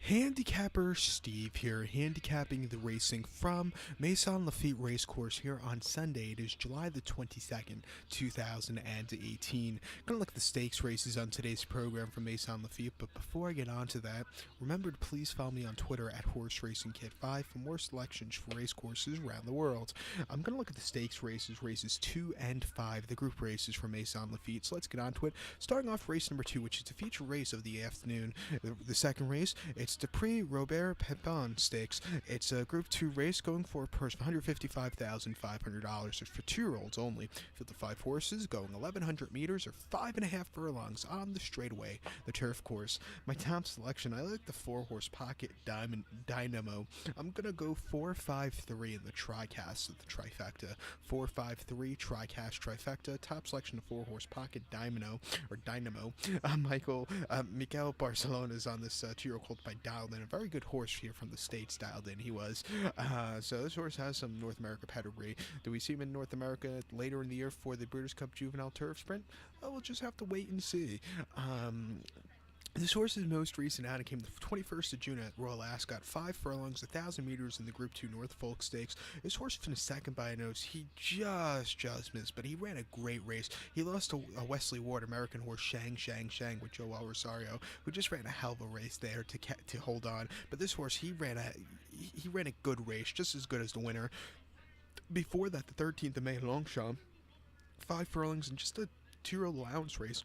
Handicapper Steve here, handicapping the racing from Maisons Laffitte Racecourse here on Sunday. It is July the 22nd, 2018. Gonna look at the stakes races on today's program from Maisons Laffitte, but before I get on to that, remember to please follow me on Twitter at HorseRacingKit5 for more selections for racecourses around the world. I'm gonna look at the stakes races, races 2 and 5, the group races from Maisons Laffitte, so let's get on to it. Starting off race number 2, which is the feature race of the afternoon. The second race, it's the PRIX PAPIN Stakes. It's a Group 2 race going for a purse of $155,500. It's for 2-year-olds only. Field of 5 horses going 1,100 meters or 5.5 furlongs on the straightaway, the turf course. My top selection, I like the 4-horse Pocket Dynamo. I'm going to go 4-5-3 in the TriCast of the trifecta. 4-5-3 TriCast trifecta. Top selection of 4-horse Pocket Dynamo. Miguel Barcelona is on this 2-year-old colt by Dialed In. A very good horse here from the States, Dialed In he was. So this horse has some North America pedigree. Do we see him in North America later in the year for the Breeders' Cup Juvenile Turf Sprint? Well, we'll just have to wait and see. This horse's most recent outing came the 21st of June at Royal Ascot, 5 furlongs, 1,000 meters in the Group 2 Norfolk Stakes. This horse finished second by a nose. He just missed, but he ran a great race. He lost to a Wesley Ward American horse, Shang with Joel Rosario, who just ran a hell of a race there to hold on. But this horse, he ran a good race, just as good as the winner. Before that, the 13th of May, Longchamp, 5 furlongs and just a 2-year-old allowance race.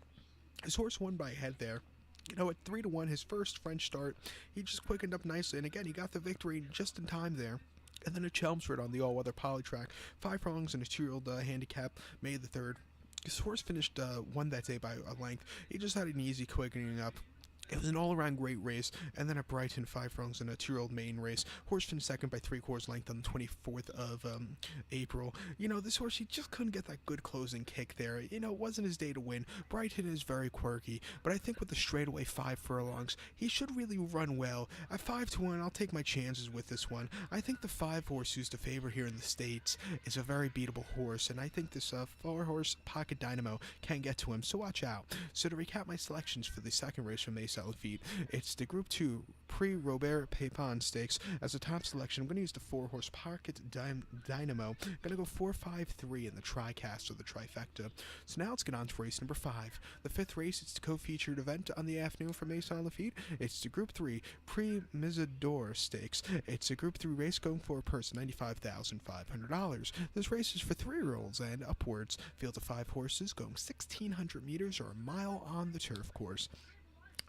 This horse won by a head there. You know, at 3-1, his first French start, he just quickened up nicely, and again, he got the victory just in time there. And then at Chelmsford on the all-weather poly track, 5 furlongs and a 2-year-old handicap, May the 3rd. His horse finished won that day by a length. He just had an easy quickening up. It was an all-around great race, and then at Brighton, 5 furlongs in a 2-year-old main race. Horse finished second by 3/4 length on the 24th of April. You know, this horse, he just couldn't get that good closing kick there. You know, it wasn't his day to win. Brighton is very quirky, but I think with the straightaway 5 furlongs, he should really run well. At 5-1, I'll take my chances with this one. I think the 5 horse, who's the favorite here in the States, is a very beatable horse, and I think this 4-horse Pocket Dynamo can get to him, so watch out. So to recap my selections for the second race from Maisons Laffitte, it's the Group 2 PRIX PAPIN Stakes. As a top selection, I'm going to use the 4-horse Pocket Dynamo. I'm going to go 4-5-3 in the TriCast or the trifecta. So now let's get on to race number 5. The 5th race, it's the co-featured event on the afternoon for Maisons Laffitte. It's the Group 3 PRIX MESSIDOR Stakes. It's a Group 3 race going for a purse of $95,500. This race is for 3-year-olds and upwards. Field of 5 horses going 1,600 meters or a mile on the turf course.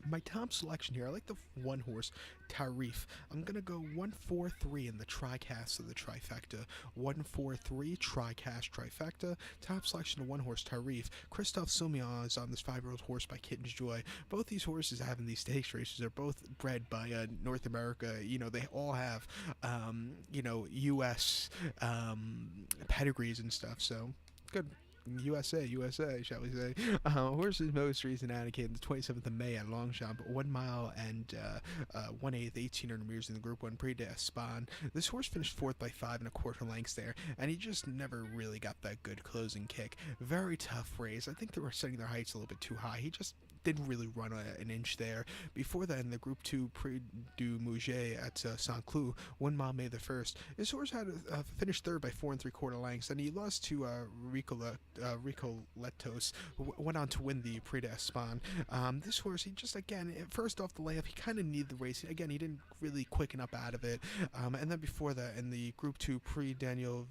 My top selection here, I like the 1-horse Tarif. I'm going to go 1-4-3 in the TriCast of the trifecta. 1-4-3 TriCast trifecta. Top selection of 1-horse Tarif. Christophe Soumillon is on this 5-year-old horse by Kitten's Joy. Both these horses having these stakes races are both bred by North America. You know, they all have, U.S. Pedigrees and stuff, so good. USA, shall we say. Horse's most recent outing the 27th of May at Longchamp, 1 mile and 1/8, 1,800 meters in the Group 1 Prix d'Espagne. This horse finished 4th by 5.25 lengths there, and he just never really got that good closing kick. Very tough race. I think they were setting their heights a little bit too high. He just didn't really run an inch there. Before that, in the Group 2 Prix du Mouget at Saint-Cloud, 1 mile May the 1st, his horse had finished 3rd by 4 3/4 lengths, and he lost to Ricoletos, who went on to win the Prix d'Espagne. This horse, he just, again, first off the layup, he kind of needed the race. Again, he didn't really quicken up out of it. And then before that, in the Group 2 Prix Daniel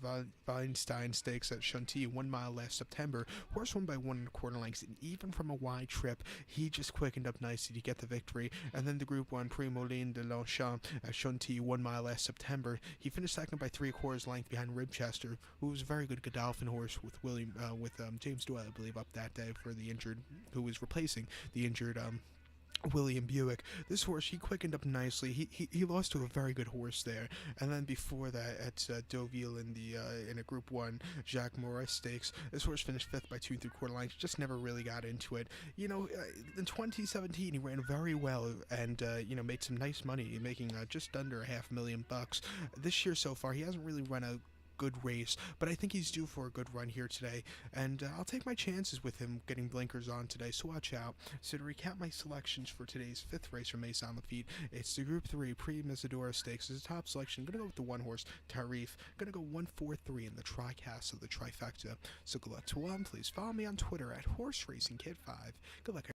Weinstein Stakes at Chantilly, 1 mile last September, horse won by 1 1/4 lengths, and even from a wide trip, he just quickened up nicely to get the victory. And then the Group 1 Prix Moulin de Longchamp at Chantilly, 1 mile last September, he finished second by 3/4 length behind Ribchester, who was a very good Godolphin horse with James Doyle, I believe, up that day for the injured, who was replacing the injured William Buick. This horse, he quickened up nicely. He lost to a very good horse there. And then before that, at Deauville in a Group 1 Jacques Maurice Stakes, this horse finished 5th by 2 3/4 lengths. Just never really got into it. You know, in 2017, he ran very well and made some nice money, making just under $500,000. This year so far, he hasn't really run a good race, but I think he's due for a good run here today, and I'll take my chances with him getting blinkers on today, so watch out. So to recap my selections for today's 5th race from Maisons Laffitte, it's the Group 3 Pre-MESSIDOR Stakes as a top selection. Gonna go with the 1 horse, Tarif. Gonna go 1-4-3 in the tri-cast of the trifecta. So good luck to all, please follow me on Twitter at HorseRacingKid5. Good luck.